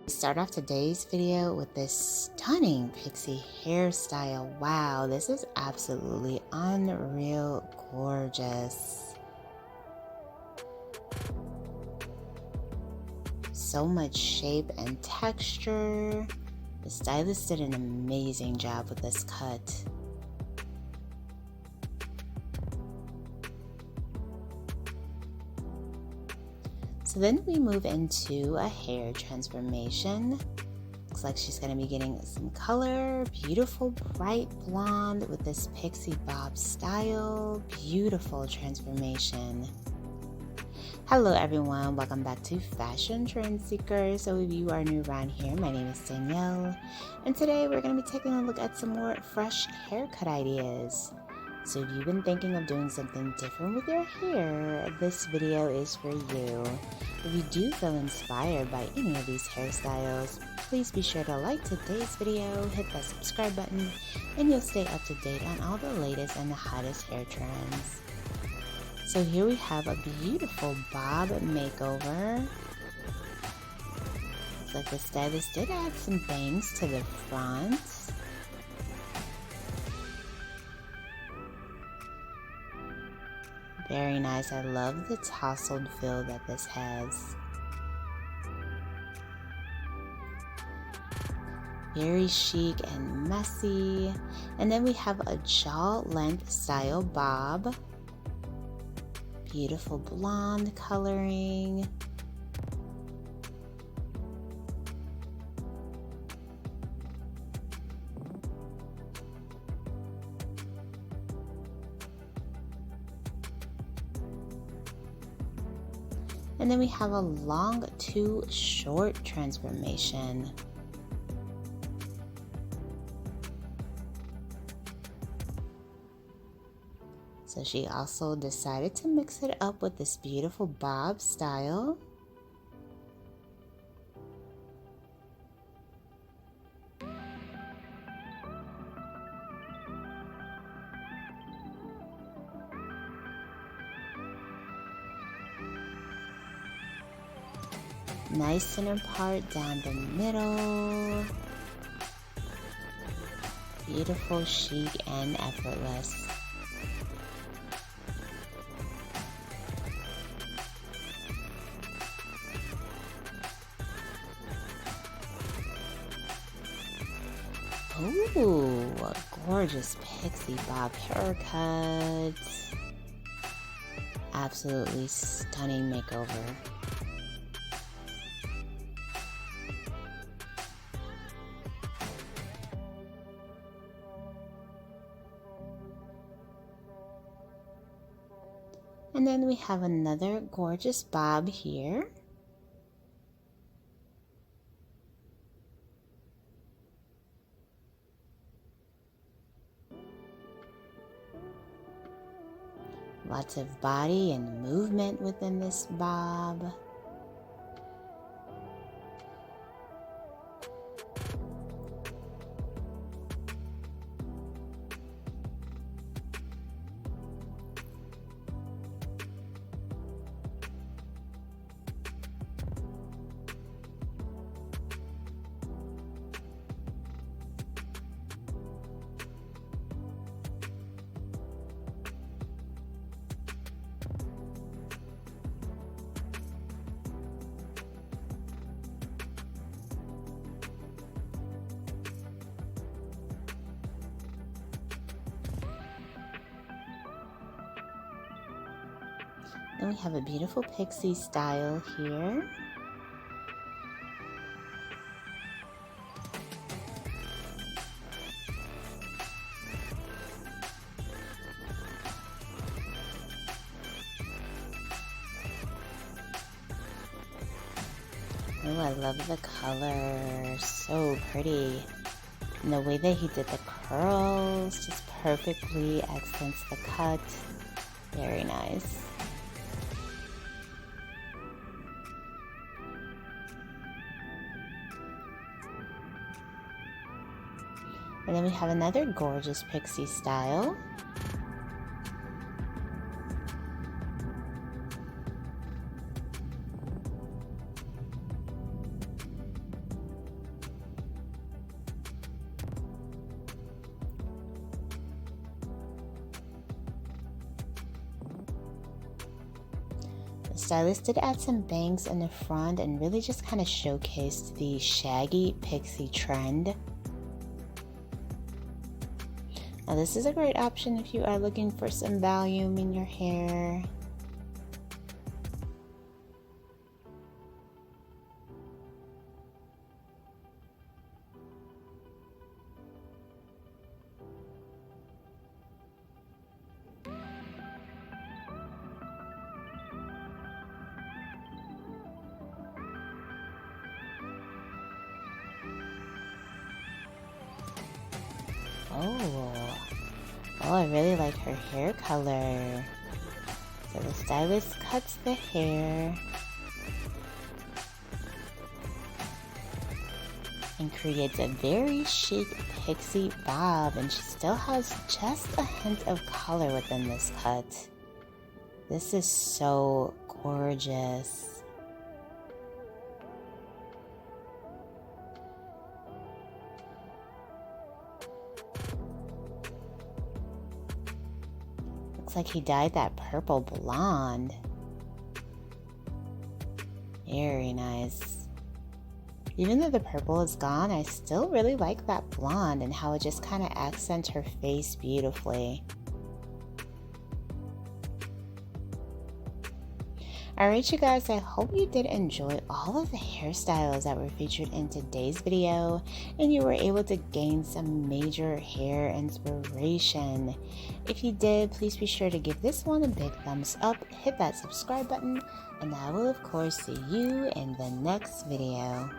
Start off today's video with this stunning pixie hairstyle. Wow, this is absolutely unreal gorgeous. So much shape and texture. The stylist did an amazing job with this cut. So then we move into a hair transformation. Looks like she's going to be getting some color. Beautiful bright blonde with this pixie bob style. Beautiful transformation. Hello everyone, welcome back to Fashion Trend Seekers. So if you are new around here, my name is Danielle, and today we're going to be taking a look at some more fresh haircut ideas. So if you've been thinking of doing something different with your hair, this video is for you. If you do feel inspired by any of these hairstyles, please be sure to like today's video, hit that subscribe button, and you'll stay up to date on all the latest and the hottest hair trends. So here we have a beautiful bob makeover. Looks like the stylist did add some bangs to the front. Very nice. I love the tousled feel that this has. Very chic and messy. And then we have a jaw length style bob. Beautiful blonde coloring. And then we have a long to short transformation. So she also decided to mix it up with this beautiful bob style. Nice center part down the middle. Beautiful, chic, and effortless. Ooh, a gorgeous pixie bob haircut. Absolutely stunning makeover. And then we have another gorgeous bob here. Lots of body and movement within this bob. Then we have a beautiful pixie style here. Oh, I love the color. So pretty. And the way that he did the curls just perfectly accents the cut. Very nice. And then we have another gorgeous pixie style. stylist did add some bangs in the front and really just kind of showcased the shaggy pixie trend. Now this is a great option if you are looking for some volume in your hair. Oh, I really like her hair color. So the stylist cuts the hair and creates a very chic pixie bob, and she still has just a hint of color within this cut. This is so gorgeous. Looks like he dyed that purple blonde. Very nice. Even though the purple is gone, I still really like that blonde and how it just kind of accents her face beautifully. Alright you guys, I hope you did enjoy all of the hairstyles that were featured in today's video and you were able to gain some major hair inspiration. If you did, please be sure to give this one a big thumbs up, hit that subscribe button, and I will of course see you in the next video.